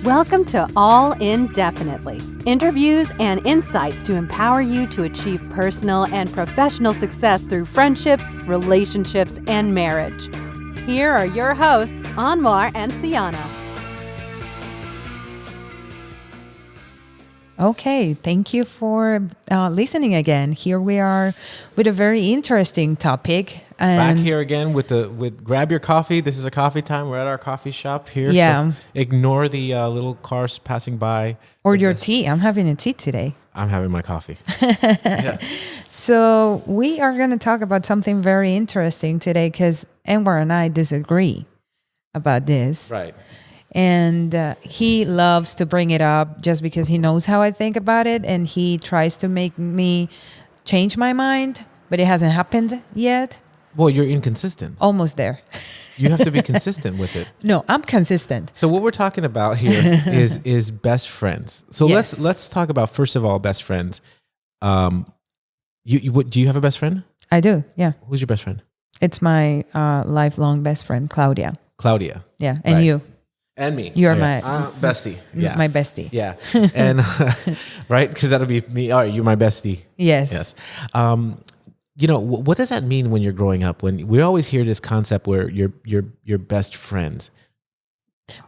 Welcome to All Indefinitely. Interviews and insights to empower you to achieve personal and professional success through friendships, relationships, and marriage. Here are your hosts, Anwar and Cyana. Okay, thank you for listening again. Here we are with a very interesting topic. And back here again with grab your coffee. This is a coffee time. We're at our coffee shop here. Yeah. So ignore the little cars passing by. Or your tea. I'm having a tea today. I'm having my coffee. Yeah. So we are going to talk about something very interesting today because Anwar and I disagree about this. Right. And he loves to bring it up just because he knows how I think about it. And he tries to make me change my mind, but it hasn't happened yet. Well, you're inconsistent. Almost there. You have to be consistent with it. No, I'm consistent. So what we're talking about here is best friends. So Yes. let's talk about, first of all, best friends. Do you have a best friend? I do, yeah. Who's your best friend? It's my lifelong best friend, Claudia. Claudia. Yeah, and Right. you. And me. You're my my bestie. Yeah. my bestie. Yeah. And right? Because that'll be me. All right, you're my bestie. Yes. Yes. What does that mean when you're growing up? When we always hear this concept where you're best friends.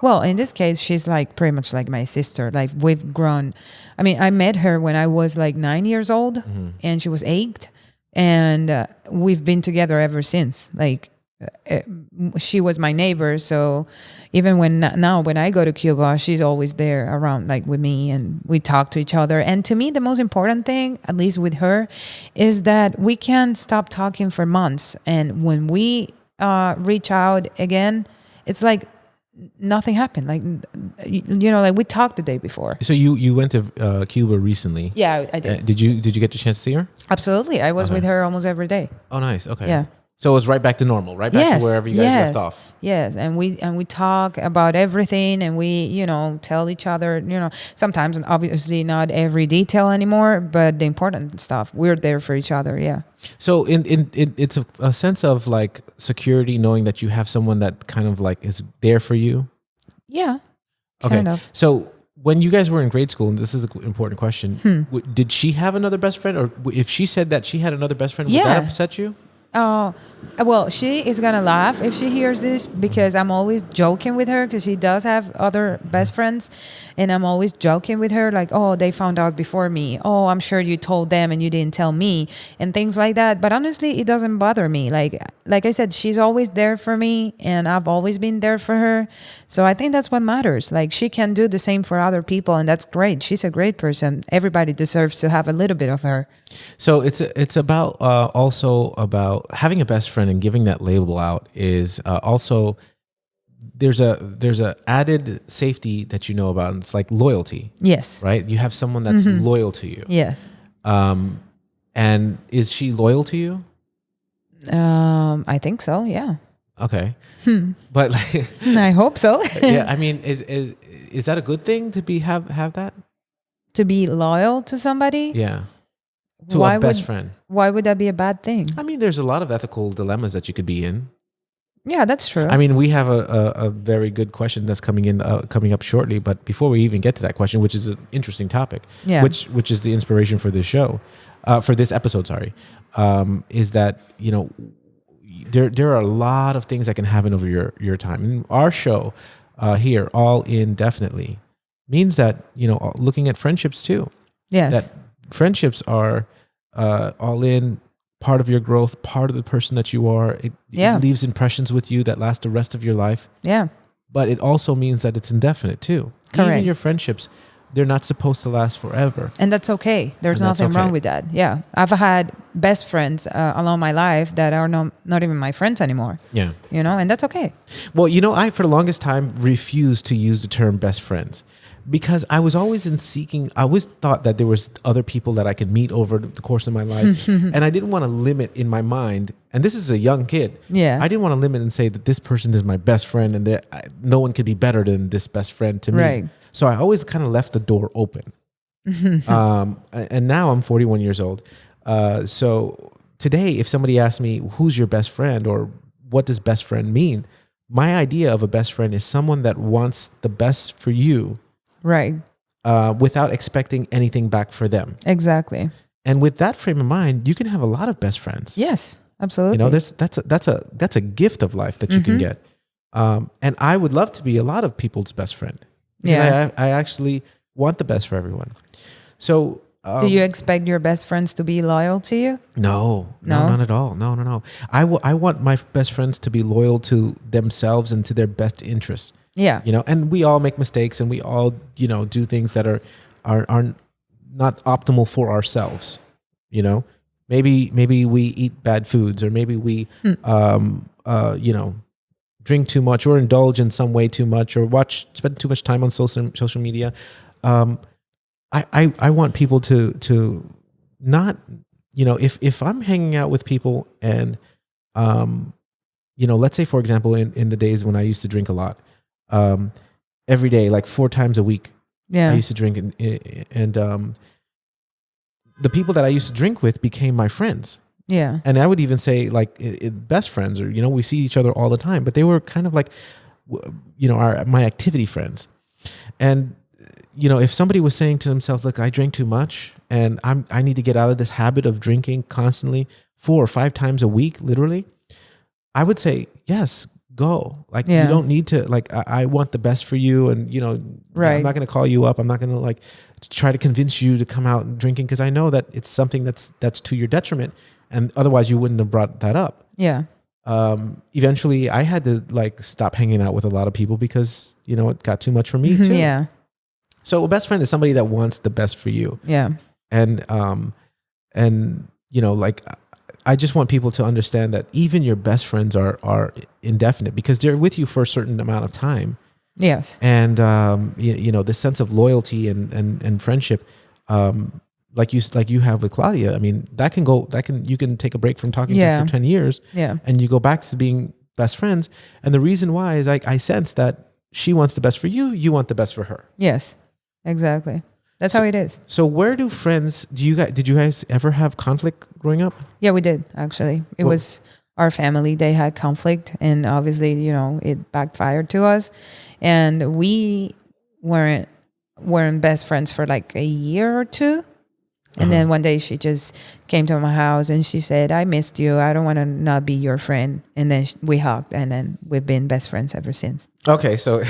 Well, in this case, she's like pretty much like my sister. Like we've grown. I mean, I met her when I was like 9 years old, and she was 8, and we've been together ever since. Like she was my neighbor, so even when I go to Cuba, she's always there around, like with me, and we talk to each other. And to me, the most important thing, at least with her, is that we can't stop talking for months. And when we reach out again, it's like nothing happened. Like like we talked the day before. So you went to Cuba recently. Yeah, I did. Did you get the chance to see her? Absolutely, I was with her almost every day. Oh, nice. Okay. Yeah. So it was right back to normal, right back to wherever you guys left off. Yes, and we talk about everything, and we tell each other sometimes, and obviously not every detail anymore, but the important stuff. We're there for each other. Yeah. So it's a sense of like security, knowing that you have someone that kind of like is there for you. Yeah. Okay. Kind of. So when you guys were in grade school, and this is an important question, did she have another best friend, or if she said that she had another best friend, would that upset you? Oh, well, she is going to laugh if she hears this because I'm always joking with her because she does have other best friends. And I'm always joking with her like, oh, they found out before me. Oh, I'm sure you told them and you didn't tell me and things like that. But honestly, it doesn't bother me. Like I said, she's always there for me and I've always been there for her. So I think that's what matters. Like she can do the same for other people and that's great. She's a great person. Everybody deserves to have a little bit of her. So it's about also about having a best friend and giving that label out is also there's a added safety that you know about, and it's like loyalty. Yes. Right? You have someone that's loyal to you. Yes. And is she loyal to you? I think so. Yeah. Okay. But like, I hope so. yeah, I mean, is that a good thing to have that? To be loyal to somebody? Yeah. To a best friend. Why would that be a bad thing? I mean, there's a lot of ethical dilemmas that you could be in. Yeah, that's true. I mean, we have a very good question that's coming up shortly. But before we even get to that question, which is an interesting topic, which is the inspiration for this show, for this episode, sorry, is that there are a lot of things that can happen over your time. And our show here, All Indefinitely, means that looking at friendships too. Yes, that friendships are all in. Part of your growth, part of the person that you are. It leaves impressions with you that last the rest of your life. Yeah. But it also means that it's indefinite too. Correct. Even your friendships, they're not supposed to last forever. And that's okay. There's nothing wrong with that. Yeah. I've had best friends along my life that are not even my friends anymore. Yeah. And that's okay. Well, I, for the longest time, refused to use the term best friends. Because I was always I always thought that there was other people that I could meet over the course of my life. And I didn't want to limit in my mind. And this is a young kid. Yeah. I didn't want to limit and say that this person is my best friend and no one could be better than this best friend to me. Right. So I always kind of left the door open. And now I'm 41 years old. So today, if somebody asks me, who's your best friend or what does best friend mean? My idea of a best friend is someone that wants the best for you Right. Without expecting anything back for them. Exactly. And with that frame of mind, you can have a lot of best friends. Yes, absolutely. You know, that's a gift of life that you can get. And I would love to be a lot of people's best friend. Because I actually want the best for everyone. So do you expect your best friends to be loyal to you? No, not at all. No. I want my best friends to be loyal to themselves and to their best interests. Yeah. You know, and we all make mistakes and we all, you know, do things that are not optimal for ourselves. You know, maybe we eat bad foods, or maybe we, you know, drink too much or indulge in some way too much, or spend too much time on social media. I want people to not, you know, if I'm hanging out with people and, you know, let's say, for example, in the days when I used to drink a lot, every day, like 4 times a week, I used to drink, and the people that I used to drink with became my friends. Yeah. And I would even say like best friends, or, you know, we see each other all the time, but they were kind of like, you know, my activity friends. And, you know, if somebody was saying to themselves, look, I drank too much and I need to get out of this habit of drinking constantly 4 or 5 times a week, literally, I would say, yes, go. Like, you don't need to, like, I want the best for you. And, you know, I'm not going to call you up. I'm not going to like try to convince you to come out drinking, because I know that it's something that's to your detriment. And otherwise you wouldn't have brought that up. Yeah. Eventually I had to like stop hanging out with a lot of people because, you know, it got too much for me too. Yeah. So a best friend is somebody that wants the best for you. Yeah. And you know, like, I just want people to understand that even your best friends are indefinite, because they're with you for a certain amount of time. Yes. And, you know, this sense of loyalty and friendship, like you have with Claudia, I mean, you can take a break from talking to her for 10 years and you go back to being best friends. And the reason why is I sense that she wants the best for you. You want the best for her. Yes, exactly. That's how it is. So where do friends, did you guys ever have conflict growing up? Yeah, we did, actually. It was our family. They had conflict, and obviously, you know, it backfired to us. And we weren't best friends for like a year or two. And then one day she just came to my house and she said, I missed you. I don't want to not be your friend. And then we hugged, and then we've been best friends ever since. Okay. So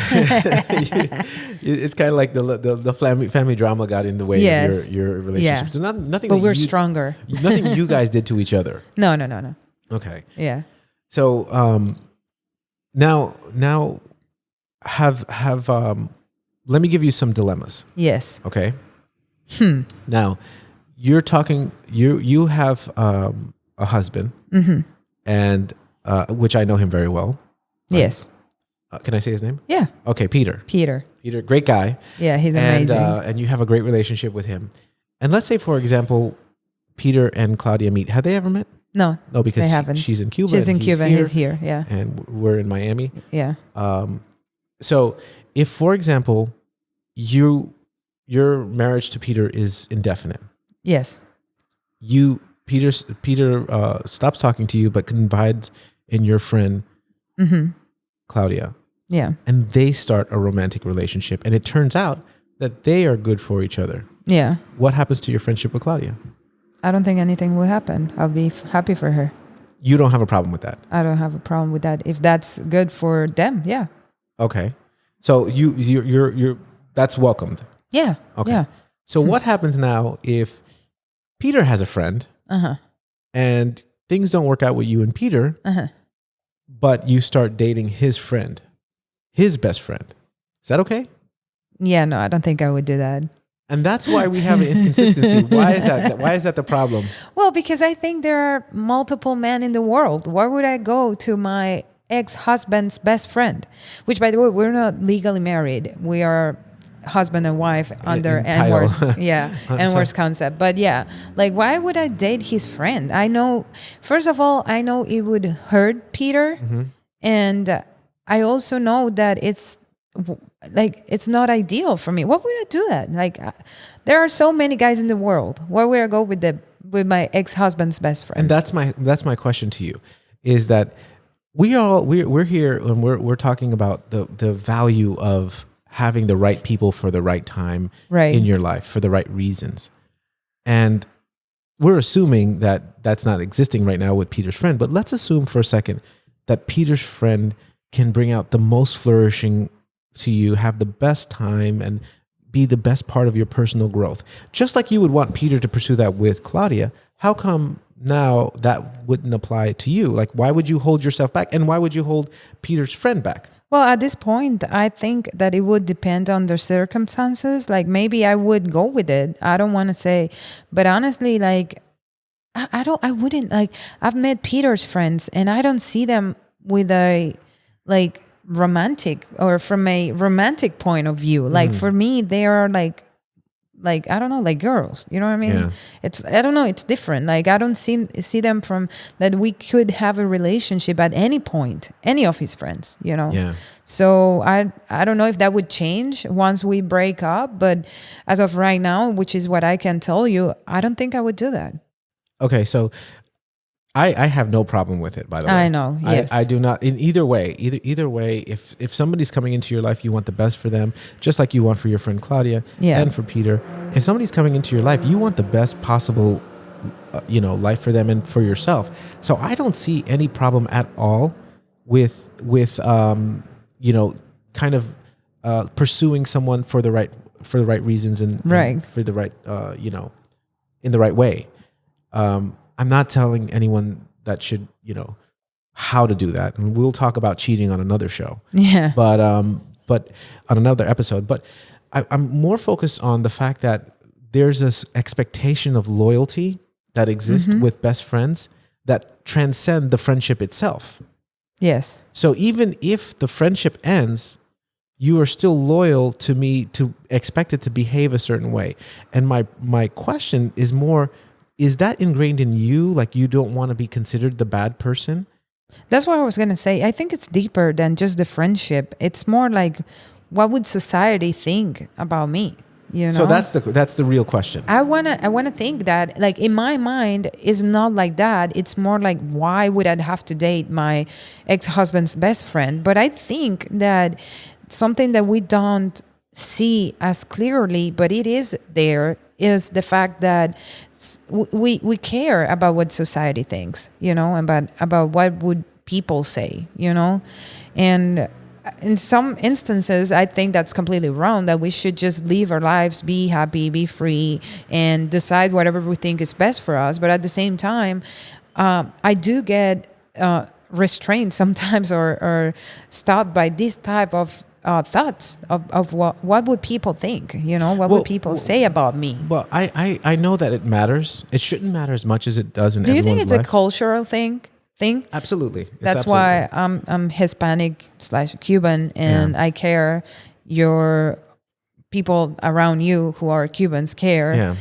it's kind of like the family drama got in the way of your relationship. Yeah. So nothing. But we're stronger. Nothing you guys did to each other. No. Okay. Yeah. So now have let me give you some dilemmas. Yes. Okay. Now, you're talking. You have a husband, and which I know him very well. Right? Yes. Can I say his name? Yeah. Okay, Peter, great guy. Yeah, he's amazing. And you have a great relationship with him. And let's say, for example, Peter and Claudia meet. Have they ever met? No, because they haven't. She's in Cuba. She's in Cuba and he's here. Yeah. And we're in Miami. Yeah. So if, for example, your marriage to Peter is indefinite. Yes. Peter stops talking to you, but confides in your friend, Claudia. Yeah. And they start a romantic relationship, and it turns out that they are good for each other. Yeah. What happens to your friendship with Claudia? I don't think anything will happen. I'll be happy for her. You don't have a problem with that? I don't have a problem with that. If that's good for them, yeah. Okay. So you're that's welcomed. Yeah. Okay. Yeah. So what happens now if Peter has a friend and things don't work out with you and Peter, but you start dating his friend, his best friend? Is that okay? Yeah, no, I don't think I would do that. And that's why we have an inconsistency. Why is that? Why is that the problem? Well, because I think there are multiple men in the world. Why would I go to my ex-husband's best friend? Which, by the way, we're not legally married. We are husband and wife under Anwar's Anwar's concept. But yeah, like, why would I date his friend? I know, first of all, I know it would hurt Peter, and I also know that it's not ideal for me. What would I do that? Like, there are so many guys in the world. Why would I go with my ex-husband's best friend? And that's my question to you, is that we're here and we're talking about the value of having the right people for the right time Right. in your life for the right reasons. And we're assuming that that's not existing right now with Peter's friend, but let's assume for a second that Peter's friend can bring out the most flourishing to you, have the best time, and be the best part of your personal growth. Just like you would want Peter to pursue that with Claudia, how come now that wouldn't apply to you? Like, why would you hold yourself back? And why would you hold Peter's friend back? Well, at this point, I think that it would depend on the circumstances. Like maybe I would go with it. I don't want to say, but honestly, like I wouldn't like. I've met Peter's friends, and I don't see them with a like romantic or from a romantic point of view. Like for me, they are like I don't know, like girls, you know what I mean? Yeah. It's, I don't know, it's different. Like I don't see them from that we could have a relationship at any point, any of his friends, you know? Yeah. So I don't know if that would change once we break up, but as of right now, which is what I can tell you, I don't think I would do that. Okay, so I have no problem with it, by the way. I know, yes. I do not, in either way, either way, if somebody's coming into your life, you want the best for them, just like you want for your friend Claudia and for Peter. If somebody's coming into your life, you want the best possible, life for them and for yourself. So I don't see any problem at all with kind of pursuing someone for the right reasons and for the right, in the right way. I'm not telling anyone that should, how to do that. And we'll talk about cheating on another show. Yeah. But on another episode. But I'm more focused on the fact that there's this expectation of loyalty that exists with best friends that transcend the friendship itself. Yes. So even if the friendship ends, you are still loyal to me to expect it to behave a certain way. And my question is more, is that ingrained in you? Like you don't want to be considered the bad person? That's what I was going to say. I think it's deeper than just the friendship. It's more like, what would society think about me? You know? So that's the real question. I wanna think that, like, in my mind, it's not like that. It's more like, why would I have to date my ex-husband's best friend? But I think that something that we don't see as clearly, but it is there, is the fact that we care about what society thinks, about what would people say, and in some instances, I think that's completely wrong, that we should just live our lives, be happy, be free, and decide whatever we think is best for us. But at the same time, I do get restrained sometimes or stopped by this type of thoughts of what would people think, what would people say about me? Well, I know that it matters. It shouldn't matter as much as it does in everyone's life. Do you think it's a cultural thing? Absolutely. That's why I'm Hispanic/Cuban, and I care. Your people around you who are Cubans care,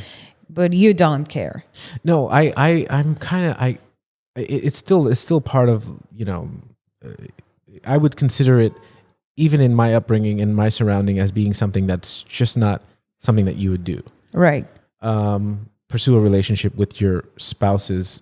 but you don't care. No, I'm kind of it's still part of I would consider it, even in my upbringing and my surrounding, as being something that's just not something that you would do. Right. Pursue a relationship with your spouse's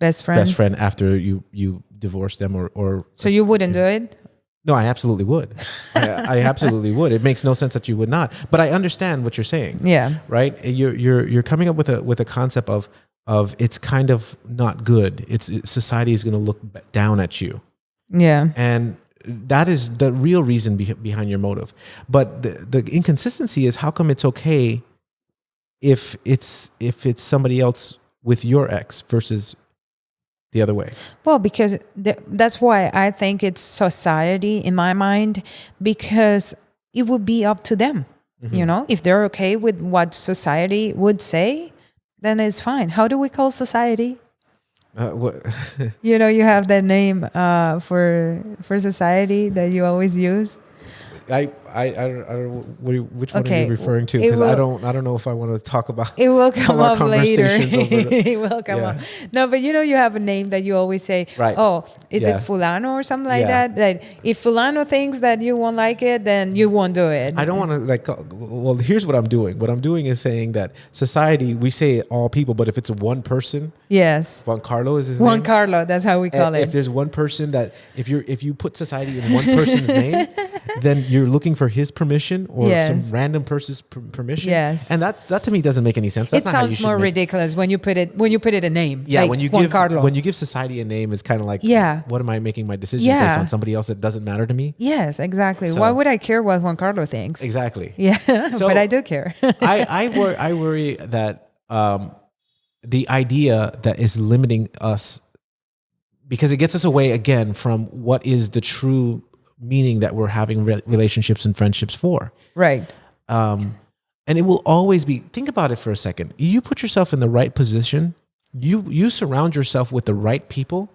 best friend after you divorce them or so you wouldn't do it? No, I absolutely would. I absolutely would. It makes no sense that you would not. But I understand what you're saying. Yeah. Right? You're coming up with a concept of it's kind of not good. Society is going to look down at you. Yeah. And that is the real reason behind your motive. But the inconsistency is, how come it's okay if it's somebody else with your ex versus the other way? Well, because that's why I think it's society in my mind, because it would be up to them. If they're okay with what society would say, then it's fine. How do we call society? You have that name for society that you always use. I don't know which one are you referring to, because I don't know if I want to talk about it. Will come up later. It will come up. No, but you have a name that you always say, right? Oh, is it Fulano or something like that? That if Fulano thinks that you won't like it, then you won't do it. I don't want to well, here's what I'm doing. What I'm doing is saying that society, we say all people, but if it's one person, yes, Juan Carlo is his name. Juan Carlo, that's how we call it. If there's one person that if you put society in one person's name, then you're looking for his permission or Yes. some random person's permission. Yes. And that to me doesn't make any sense. That's It not how you sounds should more make- ridiculous when you put it a name. Yeah, like when you Juan give Carlos. when you give society a name, it's kind of like, Yeah. what am I making my decisions Yeah. based on somebody else that doesn't matter to me? Yes, exactly. So- Why would I care what Juan Carlos thinks? Exactly. Yeah, So- but I do care. I worry that the idea that is limiting us, because it gets us away again from what is the true meaning that we're having relationships and friendships for. Right. And it will always be, think about it for a second. You put yourself in the right position, you surround yourself with the right people,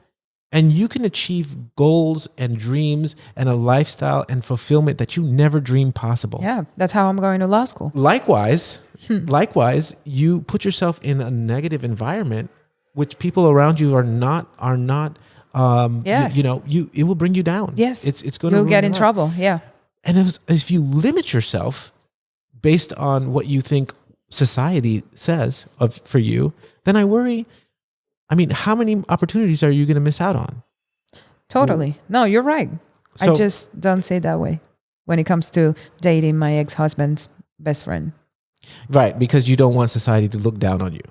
and you can achieve goals and dreams and a lifestyle and fulfillment that you never dreamed possible. Yeah, that's how I'm going to law school. Likewise, you put yourself in a negative environment, which people around you are not. Yes. It will bring you down. Yes. It's going to. You'll get in trouble. Yeah. And if you limit yourself based on what you think society says for you, then I worry. I mean, how many opportunities are you going to miss out on? Totally. No, you're right. I So- just don't say it that way when it comes to dating my ex-husband's best friend. Right, because you don't want society to look down on you.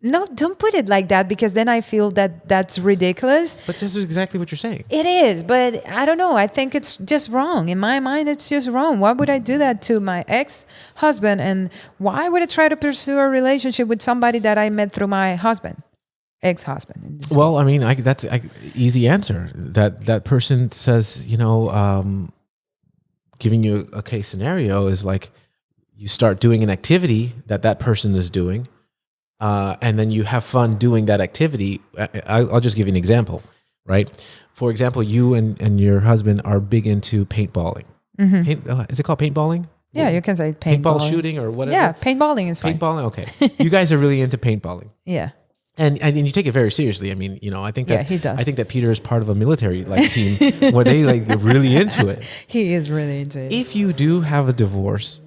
No, don't put it like that, because then I feel that that's ridiculous. But this is exactly what you're saying. It is, but I don't know. I think it's just wrong. In my mind, it's just wrong. Why would I do that to my ex-husband? And why would I try to pursue a relationship with somebody that I met through my husband, ex-husband? In this Well, case? I mean, that's an easy answer. That person says, giving you a case scenario is like, you start doing an activity that person is doing, and then you have fun doing that activity. I'll just give you an example, right? For example, you and your husband are big into paintballing. Is it called paintballing? Yeah, you can say Paintball paintballing. shooting or whatever? Yeah, paintballing is fine. Paintballing, okay. You guys are really into paintballing. Yeah. And you take it very seriously. I mean, I think that Yeah, he does. I think that Peter is part of a military team where they're really into it. He is really into it. If you do have a divorce,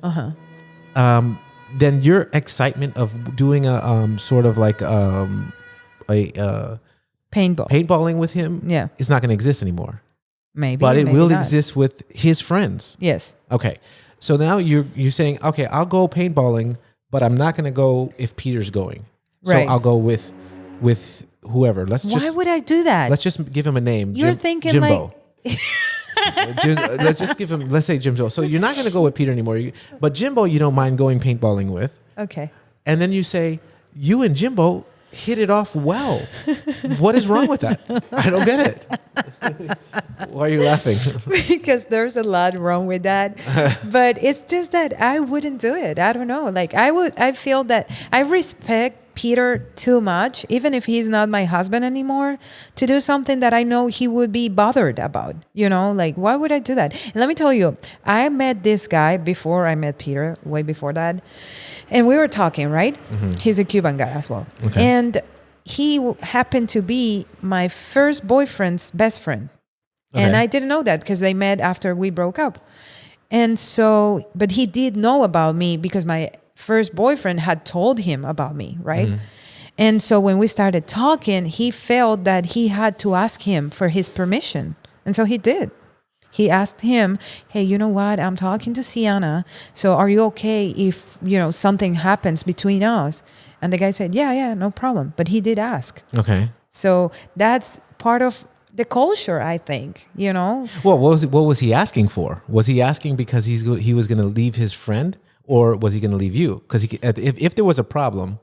then your excitement of doing a sort of like a Paintball. paintballing with him Yeah. is not going to exist anymore. Maybe. But it maybe will not. exist with his friends. Yes. Okay. So now you're saying, okay, I'll go paintballing, but I'm not going to go if Peter's going. Right. So I'll go with whoever. Why would I do that? Let's just give him a name. You're thinking Jimbo. Let's say Jimbo. So you're not going to go with Peter anymore. But Jimbo, you don't mind going paintballing with. Okay. And then you say, you and Jimbo hit it off well. What is wrong with that? I don't get it. Why are you laughing? Because there's a lot wrong with that. But it's just that I wouldn't do it. I don't know. Like I feel that I respect Peter too much, even if he's not my husband anymore, to do something that I know he would be bothered about. Like, why would I do that? And let me tell you, I met this guy before I met Peter, way before that. And we were talking, right? Mm-hmm. He's a Cuban guy as well. Okay. And he happened to be my first boyfriend's best friend. Okay. And I didn't know that because they met after we broke up. And so, but he did know about me because my first boyfriend had told him about me, right? Mm-hmm. And so when we started talking, he felt that he had to ask him for his permission. And so he did. He asked him, hey, you know what? I'm talking to Cyana. So are you okay if, something happens between us? And the guy said, yeah, no problem. But he did ask. Okay. So that's part of the culture, I think, Well, what was he asking for? Was he asking because he was going to leave his friend, or was he going to leave you? Because if there was a problem,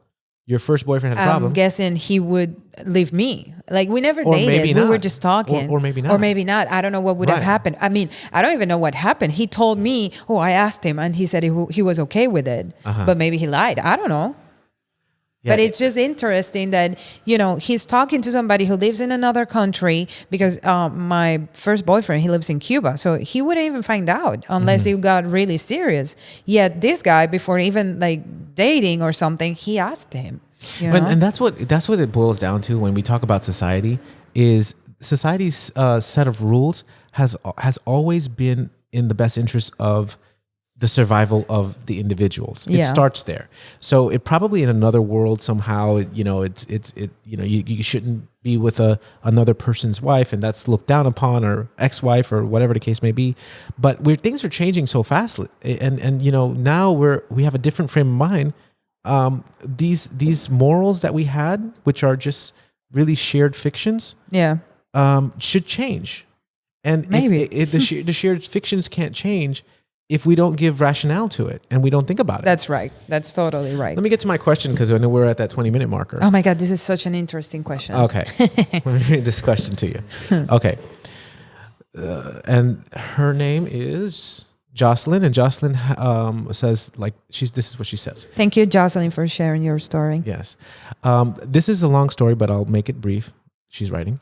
your first boyfriend had a problem. I'm guessing he would leave me. Like, we never Or dated. maybe We not. were just talking. Or maybe not. Or maybe not. I don't know what would have Right. happened. I mean, I don't even know what happened. He told me, I asked him, and he said he was okay with it. Uh-huh. But maybe he lied. I don't know. Yeah, But it's just interesting that, he's talking to somebody who lives in another country because my first boyfriend, he lives in Cuba. So he wouldn't even find out unless it got really serious. Yet this guy, before even like dating or something, he asked him. And that's what it boils down to when we talk about society. Is society's set of rules has always been in the best interest of the survival of the individuals. It Yeah. starts there. So it probably in another world somehow, you shouldn't be with another person's wife, and that's looked down upon, or ex-wife, or whatever the case may be. But things are changing so fast, and now we have a different frame of mind. These morals that we had, which are just really shared fictions, should change. And Maybe. if the shared fictions can't change if we don't give rationale to it and we don't think about it. That's right. That's totally right. Let me get to my question, because I know we're at that 20-minute marker. Oh my God, this is such an interesting question. Okay. Let me read this question to you. Okay. And her name is Jocelyn, and Jocelyn says, this is what she says. Thank you, Jocelyn, for sharing your story. Yes. This is a long story, but I'll make it brief. She's writing.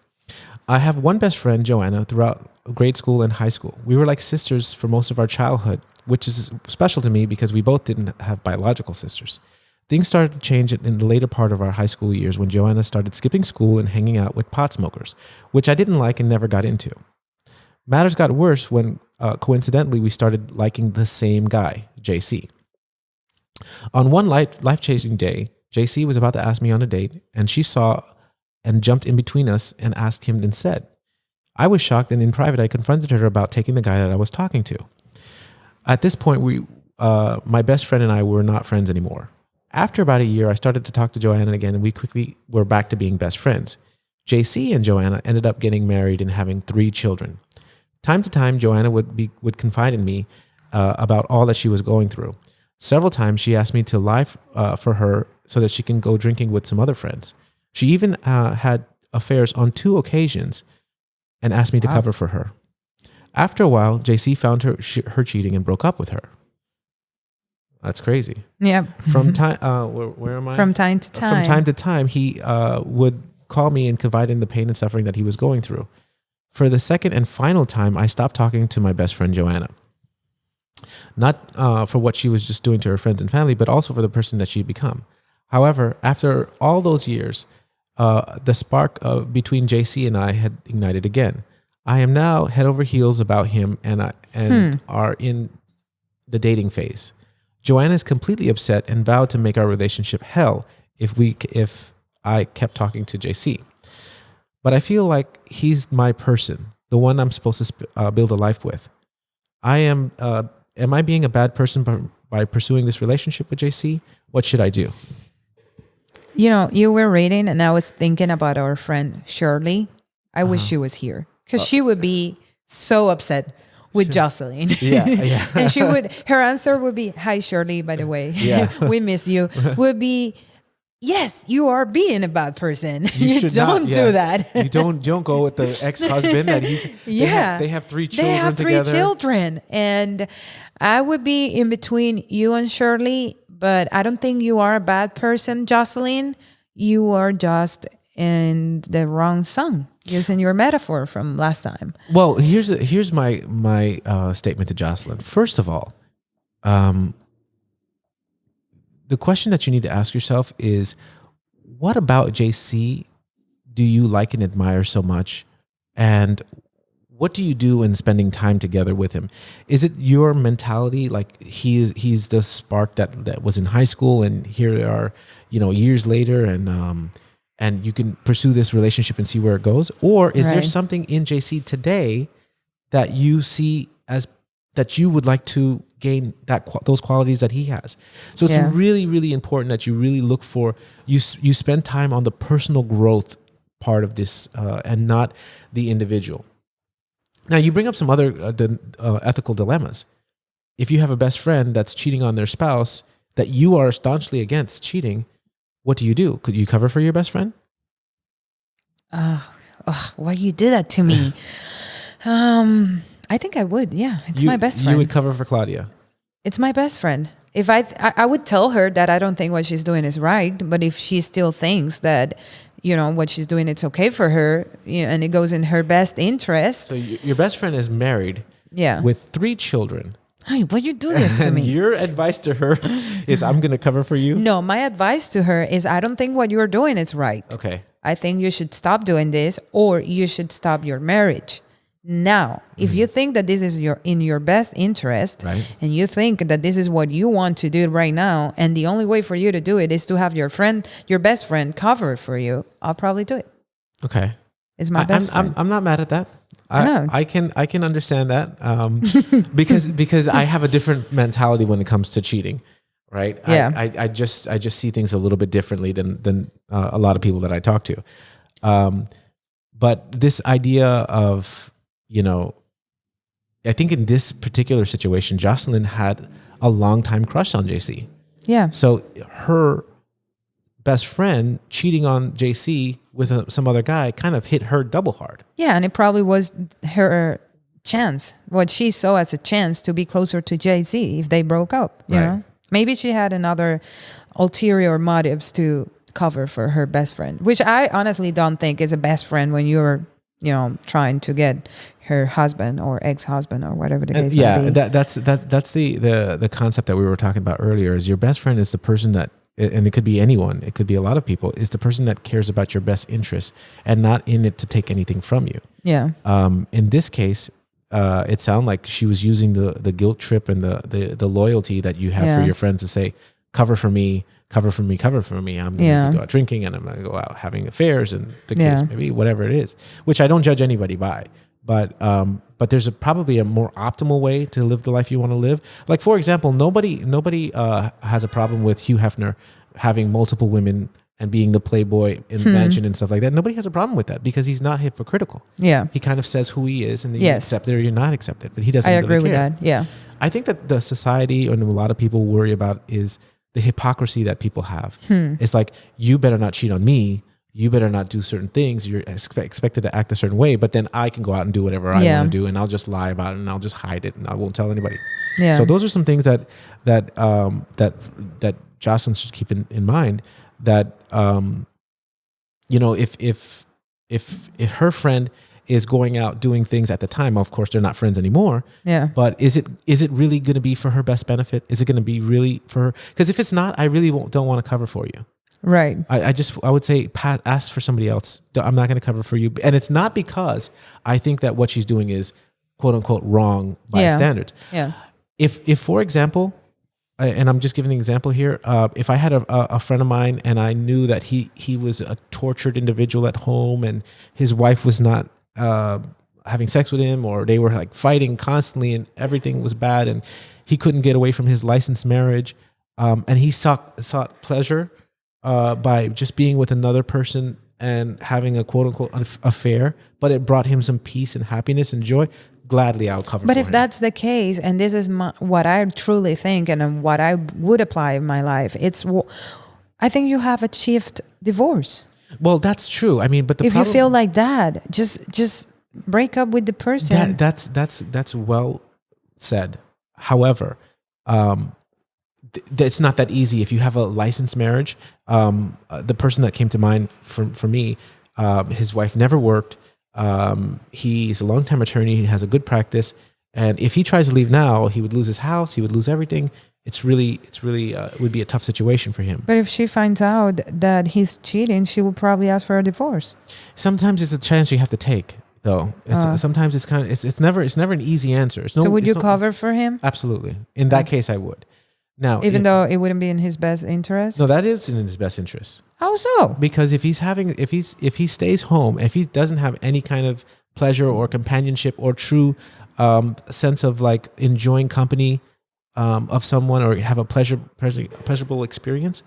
I have one best friend, Joanna, throughout grade school and high school. We were like sisters for most of our childhood, which is special to me because we both didn't have biological sisters. Things started to change in the later part of our high school years when Joanna started skipping school and hanging out with pot smokers, which I didn't like and never got into. Matters got worse when, coincidentally, we started liking the same guy, JC. On one life-changing day, JC was about to ask me on a date, and she saw and jumped in between us and asked him instead. I was shocked, and in private, I confronted her about taking the guy that I was talking to. At this point, my best friend and I were not friends anymore. After about a year, I started to talk to Joanna again, and we quickly were back to being best friends. JC and Joanna ended up getting married and having 3 children. Time to time, Joanna would confide in me about all that she was going through. Several times, she asked me to lie for her so that she can go drinking with some other friends. She even had affairs on 2 occasions and asked me to cover for her. After a while, JC found her cheating and broke up with her. That's crazy. Yeah. From time, where am I? From time to time. From time to time, he would call me and confide in the pain and suffering that he was going through. For the second and final time, I stopped talking to my best friend, Joanna. Not for what she was just doing to her friends and family, but also for the person that she'd become. However, after all those years, the spark between JC and I had ignited again. I am now head over heels about him and are in the dating phase. Joanna is completely upset and vowed to make our relationship hell if I kept talking to JC. But I feel like he's my person, the one I'm supposed to build a life with. Am I being a bad person by pursuing this relationship with JC? What should I do? You were reading, and I was thinking about our friend Shirley. I wish she was here, because she would be so upset with Jocelyn. Yeah. And her answer would be, "Hi, Shirley, by the way. Yeah. We miss you." Would be, "Yes, you are being a bad person. You should don't not, do that. You don't go with the ex-husband that he's. They have 3 children. They have 3 together. children, and I would be in between you and Shirley. But I don't think you are a bad person, Jocelyn. You are just in the wrong song, using your metaphor from last time. Well, here's my statement to Jocelyn. First of all, the question that you need to ask yourself is, what about JC do you like and admire so much? And what do you do in spending time together with him? Is it your mentality, like he's the spark that was in high school, and here they are, years later, and you can pursue this relationship and see where it goes? Or is there something in JC today that you see as that you would like to gain those qualities that he has? So it's really, really important that you really look for, you spend time on the personal growth part of this and not the individual. Now, you bring up some other ethical dilemmas. If you have a best friend that's cheating on their spouse that you are staunchly against cheating, what do you do? Could you cover for your best friend? Why you did that to me? I think I would. Yeah, it's my best friend. You would cover for Claudia. It's my best friend. If I would tell her that I don't think what she's doing is right, but if she still thinks that what she's doing, it's okay for her, and it goes in her best interest. So your best friend is married, with 3 children. Hey, why you do this to me? Your advice to her is, I'm going to cover for you? No, my advice to her is, I don't think what you're doing is right. Okay. I think you should stop doing this, or you should stop your marriage. now. If you think that this is in your best interest, Right. and you think that this is what you want to do right now, and the only way for you to do it is to have your best friend cover for you, I'll probably do it. Okay. It's my best friend. I'm not mad at that. know. I can understand that because I have a different mentality when it comes to cheating, right? Yeah. I just see things a little bit differently than a lot of people that I talk to. But this idea of, I think in this particular situation, Jocelyn had a long time crush on JC. Yeah. So her best friend cheating on JC with some other guy kind of hit her double hard. Yeah, and it probably was her chance, what she saw as a chance to be closer to JC if they broke up, you know? Maybe she had another ulterior motives to cover for her best friend, which I honestly don't think is a best friend when you're, trying to get her husband or ex-husband or whatever the case may be. That's the concept that we were talking about earlier. Is your best friend is the person that, and it could be anyone, it could be a lot of people, is the person that cares about your best interests and not in it to take anything from you. Yeah. In this case, it sounded like she was using the guilt trip and the loyalty that you have for your friends to say, cover for me. I'm going to go out drinking and I'm going to go out having affairs, and the case maybe whatever it is, which I don't judge anybody by. But there's probably a more optimal way to live the life you want to live. Like, for example, nobody has a problem with Hugh Hefner having multiple women and being the playboy in the mansion and stuff like that. Nobody has a problem with that because he's not hypocritical. Yeah. He kind of says who he is, and then you accept it or you're not accepted. But he doesn't really care. I agree with that. Yeah. I think that the society and a lot of people worry about is the hypocrisy that people have. It's like, you better not cheat on me. You better not do certain things. You're expected to act a certain way, but then I can go out and do whatever I want to do, and I'll just lie about it, and I'll just hide it, and I won't tell anybody. Yeah. So those are some things that Jocelyn should keep in mind. That if her friend is going out doing things at the time, of course they're not friends anymore. Yeah. But is it really going to be for her best benefit? Is it going to be really for her? Because if it's not, I really don't want to cover for you. Right. I would say, ask for somebody else. I'm not going to cover for you. And it's not because I think that what she's doing is quote unquote wrong by standards. Yeah. If for example, and I'm just giving an example here, if I had a friend of mine and I knew that he was a tortured individual at home and his wife was not having sex with him, or they were like fighting constantly and everything was bad and he couldn't get away from his licensed marriage, and he sought pleasure by just being with another person and having a quote unquote affair, but it brought him some peace and happiness and joy, gladly I'll cover. But if that's the case, and this is what I truly think and what I would apply in my life, I think you have achieved divorce. Well, that's true. I mean, but if you feel like that, just break up with the person. That's well said. However, it's not that easy. If you have a licensed marriage, the person that came to mind for me, his wife never worked. He's a longtime attorney. He has a good practice. And if he tries to leave now, he would lose his house. He would lose everything. It would be a tough situation for him. But if she finds out that he's cheating, she will probably ask for a divorce. Sometimes it's a chance you have to take, though. Sometimes it's never an easy answer. So would you cover for him? Absolutely. In that case, I would. Now, even though it wouldn't be in his best interest? No, that is in his best interest. How so? Because if he stays home, if he doesn't have any kind of pleasure or companionship or true sense of like enjoying company of someone, or have a pleasurable experience,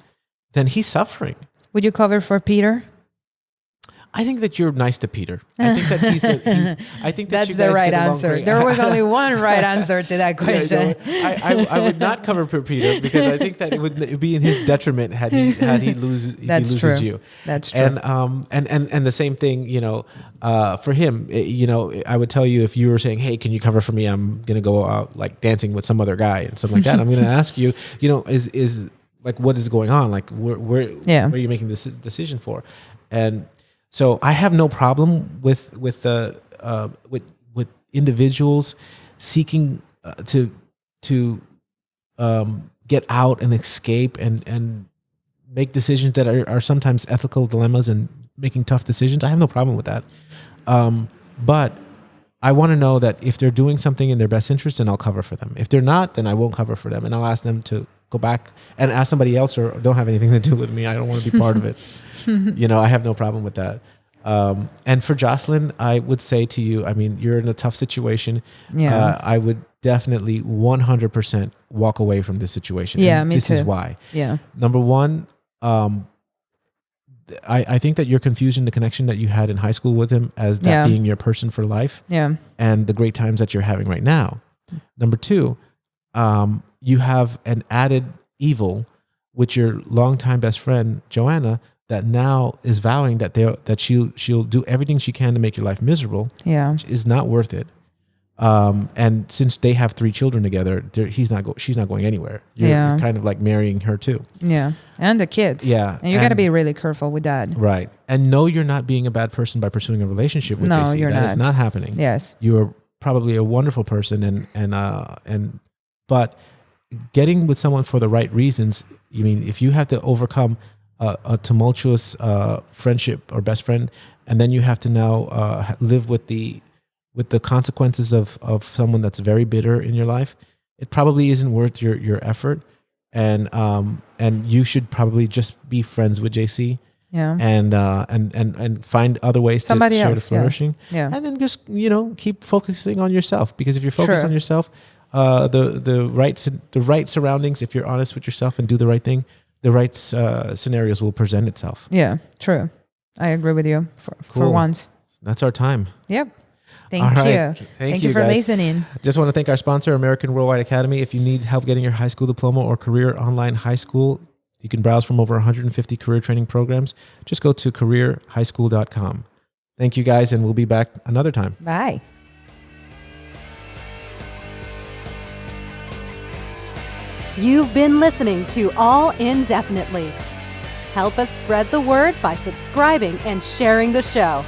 then he's suffering. Would you cover for Peter? I think that you're nice to Peter. I think that I think that that's the right answer. There was only one right answer to that question. Yeah, I would not cover for Peter because I think that it would be in his detriment had he loses you. That's true. And the same thing, for him, I would tell you, if you were saying, "Hey, can you cover for me? I'm going to go out like dancing with some other guy and something like that." I'm going to ask you, is like, what is going on? Like, where are you making this decision for? And so I have no problem with individuals seeking to get out and escape and make decisions that are sometimes ethical dilemmas and making tough decisions. I have no problem with that. But I want to know that if they're doing something in their best interest, then I'll cover for them. If they're not, then I won't cover for them. And I'll ask them to go back and ask somebody else, or don't have anything to do with me. I don't want to be part of it. I have no problem with that. And for Jocelyn, I would say to you, I mean, you're in a tough situation. Yeah. I would definitely 100% walk away from this situation. Yeah, and me this too. is why. Yeah. Number one, I think that you're confusing the connection that you had in high school with him as that being your person for life. Yeah. And the great times that you're having right now. Number two, you have an added evil with your longtime best friend, Joanna, that now is vowing that she'll do everything she can to make your life miserable. Yeah. Which is not worth it. And since they have 3 children together, she's not going anywhere. You're kind of like marrying her too. Yeah. And the kids. Yeah. And you got to be really careful with that. Right. And no, you're not being a bad person by pursuing a relationship with JC. You're not. That is not happening. Yes. You're probably a wonderful person but getting with someone for the right reasons, if you have to overcome a tumultuous friendship or best friend, and then you have to now live with the consequences of someone that's very bitter in your life, it probably isn't worth your effort. And you should probably just be friends with JC. Yeah. And find other ways Somebody to start else, flourishing. Yeah. And then just, keep focusing on yourself, because if you're focused Sure. on yourself, the right surroundings, if you're honest with yourself and do the right thing, the right scenarios will present itself. Yeah, true. I agree with you for Cool. once. That's our time. Yep. Thank All right. you. Thank you for guys. listening. Just want to thank our sponsor, American Worldwide Academy. If you need help getting your high school diploma or career online high school, you can browse from over 150 career training programs. Just go to careerhighschool.com. Thank you guys, and we'll be back another time. Bye. You've been listening to All Indefinitely. Help us spread the word by subscribing and sharing the show.